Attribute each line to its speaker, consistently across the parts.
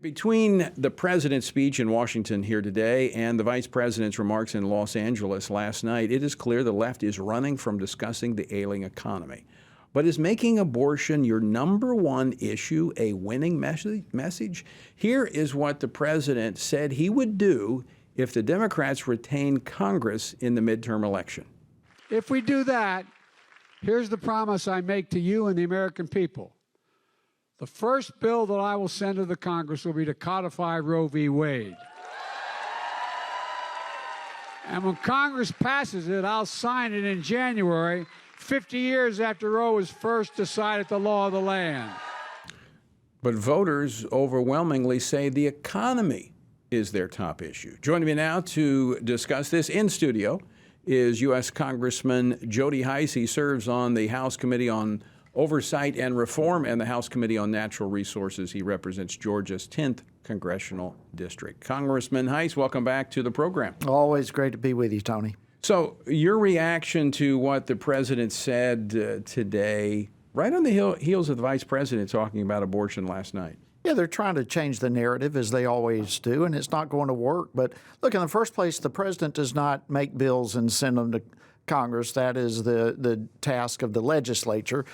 Speaker 1: Between the president's speech in Washington here today and the vice president's remarks in Los Angeles last night, it is clear the left is running from discussing the ailing economy. But is making abortion your number one issue a winning message? Here is what the president said he would do if the Democrats retain Congress in the midterm election.
Speaker 2: If we do that, here's the promise I make to you and the American people. The first bill that I will send to the Congress will be to codify Roe v. Wade. And when Congress passes it, I'll sign it in January, 50 years after Roe was first decided the law of the land.
Speaker 1: But voters overwhelmingly say the economy is their top issue. Joining me now to discuss this in studio is U.S. Congressman Jody Hice. He serves on the House Committee on Oversight and Reform and the House Committee on Natural Resources. He represents Georgia's 10th Congressional District. Congressman Hice, welcome back to the program.
Speaker 3: Always great to be with you, Tony.
Speaker 1: So your reaction to what the president said today, right on the heels of the vice president talking about abortion last night?
Speaker 3: Yeah, they're trying to change the narrative, as they always do, and it's not going to work. But look, in the first place, the president does not make bills and send them to Congress. That is the task of the legislature.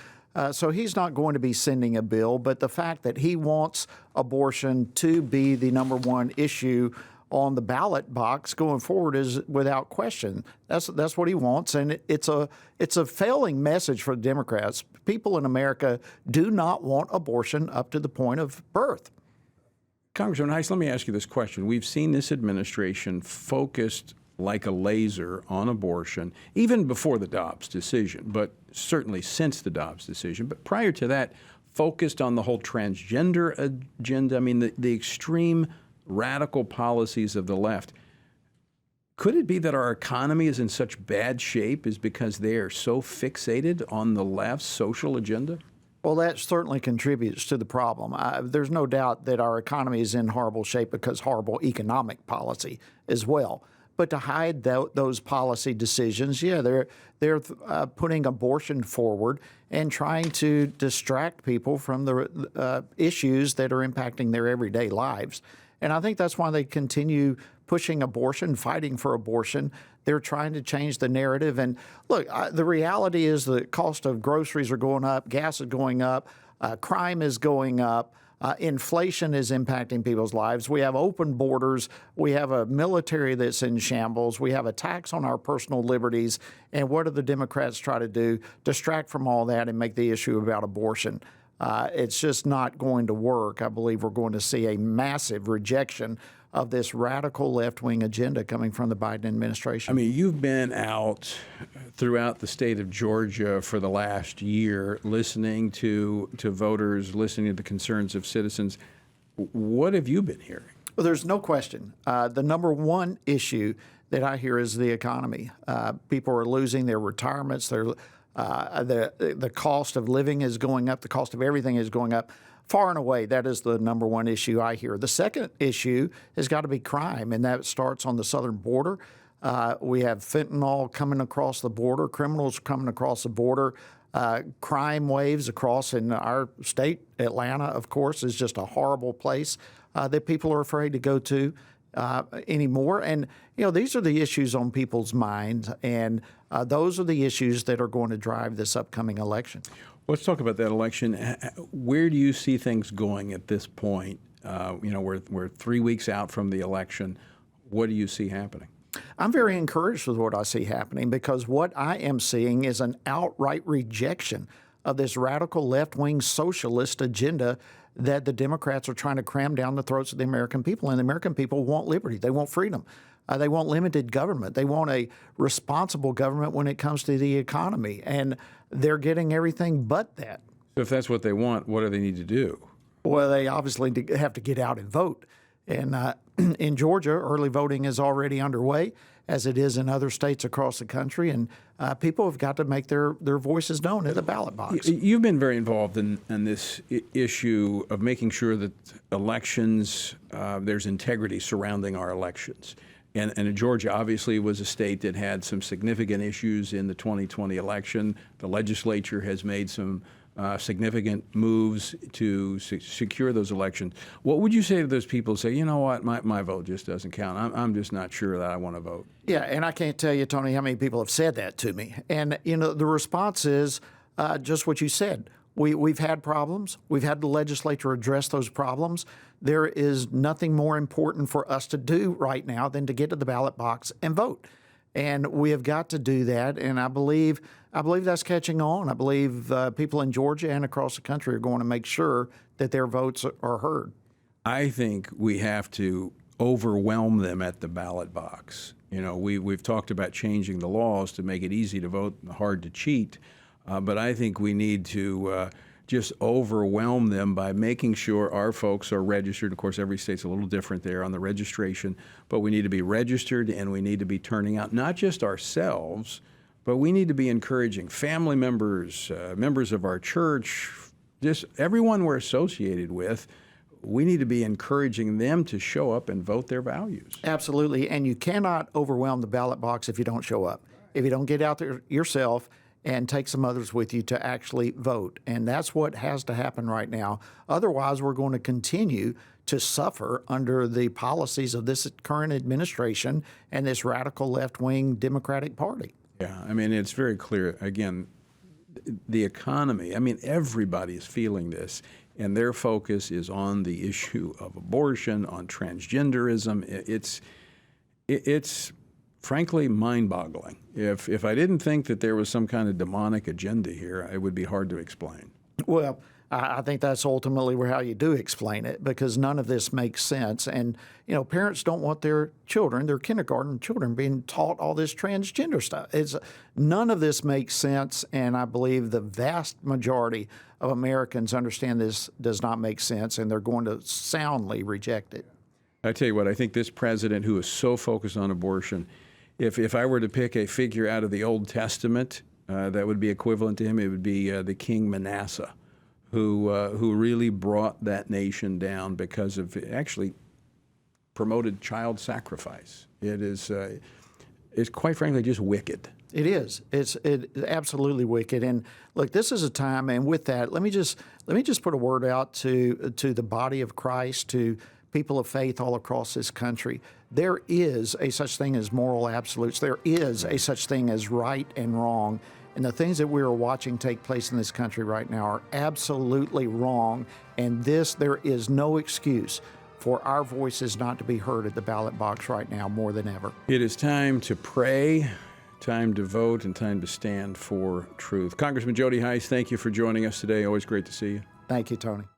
Speaker 3: So he's not going to be sending a bill. But the fact that he wants abortion to be the number one issue on the ballot box going forward is without question. That's what he wants, and it's a failing message for the Democrats. People in America do not want abortion up to the point of birth.
Speaker 1: Congressman Hice, let me ask you this question. We've seen this administration focused like a laser on abortion, even before the Dobbs decision, but certainly since the Dobbs decision. But prior to that, focused on the whole transgender agenda. I mean, the extreme radical policies of the left. Could it be that our economy is in such bad shape is because they are so fixated on the left's social agenda?
Speaker 3: Well, that certainly contributes to the problem. There's no doubt that our economy is in horrible shape because horrible economic policy as well. But to hide those policy decisions, yeah, they're putting abortion forward and trying to distract people from the issues that are impacting their everyday lives. And I think that's why they continue pushing abortion, fighting for abortion. They're trying to change the narrative. And look, the reality is the cost of groceries are going up, gas is going up, crime is going up. Inflation is impacting people's lives. We have open borders. We have a military that's in shambles. We have a tax on our personal liberties. And what do the Democrats try to do? Distract from all that and make the issue about abortion. It's just not going to work. I believe we're going to see a massive rejection of this radical left-wing agenda coming from the Biden administration.
Speaker 1: I mean, you've been out throughout the state of Georgia for the last year listening to voters, listening to the concerns of citizens. What have you been hearing?
Speaker 3: Well, there's no question. The number one issue that I hear is the economy. People are losing their retirements. The cost of living is going up. The cost of everything is going up. Far and away, that is the number one issue I hear. The second issue has got to be crime, and that starts on the southern border. We have fentanyl coming across the border, criminals coming across the border, crime waves across in our state. Atlanta, of course, is just a horrible place that people are afraid to go to anymore. And, you know, these are the issues on people's minds, and those are the issues that are going to drive this upcoming election.
Speaker 1: Let's talk about that election. Where do you see things going at this point? We're 3 weeks out from the election. What do you see happening?
Speaker 3: I'm very encouraged with what I see happening because what I am seeing is an outright rejection of this radical left-wing socialist agenda that the Democrats are trying to cram down the throats of the American people. And the American people want liberty. They want freedom. They want limited government. They want a responsible government when it comes to the economy. And they're getting everything but that.
Speaker 1: So if that's what they want, what do they need to do?
Speaker 3: Well, they obviously have to get out and vote. And in Georgia, early voting is already underway, as it is in other states across the country. And people have got to make their voices known at the ballot box.
Speaker 1: You've been very involved in this issue of making sure that elections, there's integrity surrounding our elections. And Georgia obviously was a state that had some significant issues in the 2020 election. The legislature has made some significant moves to secure those elections. What would you say to those people who say, you know what, my vote just doesn't count. I'm just not sure that I want to vote.
Speaker 3: Yeah, and I can't tell you, Tony, how many people have said that to me. And, the response is just what you said. We've had problems. We've had the legislature address those problems. There is nothing more important for us to do right now than to get to the ballot box and vote. And we have got to do that. And I believe that's catching on. I believe people in Georgia and across the country are going to make sure that their votes are heard.
Speaker 1: I think we have to overwhelm them at the ballot box. We've talked about changing the laws to make it easy to vote, hard to cheat. But I think we need to just overwhelm them by making sure our folks are registered. Of course, every state's a little different there on the registration, but we need to be registered and we need to be turning out not just ourselves, but we need to be encouraging family members, members of our church, just everyone we're associated with. We need to be encouraging them to show up and vote their values.
Speaker 3: Absolutely. And you cannot overwhelm the ballot box if you don't show up, if you don't get out there yourself and take some others with you to actually vote. And that's what has to happen right now. Otherwise, we're going to continue to suffer under the policies of this current administration and this radical left-wing Democratic Party.
Speaker 1: Yeah, I mean, it's very clear. Again, the economy, I mean, everybody is feeling this, and their focus is on the issue of abortion, on transgenderism. It's frankly mind-boggling. If I didn't think that there was some kind of demonic agenda here, it would be hard to explain.
Speaker 3: Well, I think that's ultimately how you do explain it, because none of this makes sense. And, parents don't want their children, their kindergarten children, being taught all this transgender stuff. None of this makes sense, and I believe the vast majority of Americans understand this does not make sense, and they're going to soundly reject it.
Speaker 1: I tell you what, I think this president who is so focused on abortion, if I were to pick a figure out of the Old Testament that would be equivalent to him, it would be the King Manasseh, who really brought that nation down because of actually promoted child sacrifice. It's quite frankly just wicked.
Speaker 3: It is. It's absolutely wicked. And look, this is a time. And with that, let me just put a word out to the body of Christ, to people of faith all across this country. There is a such thing as moral absolutes. There is a such thing as right and wrong. And the things that we are watching take place in this country right now are absolutely wrong. And there is no excuse for our voices not to be heard at the ballot box right now more than ever.
Speaker 1: It is time to pray, time to vote, and time to stand for truth. Congressman Jody Hice, thank you for joining us today. Always great to see you.
Speaker 3: Thank you, Tony.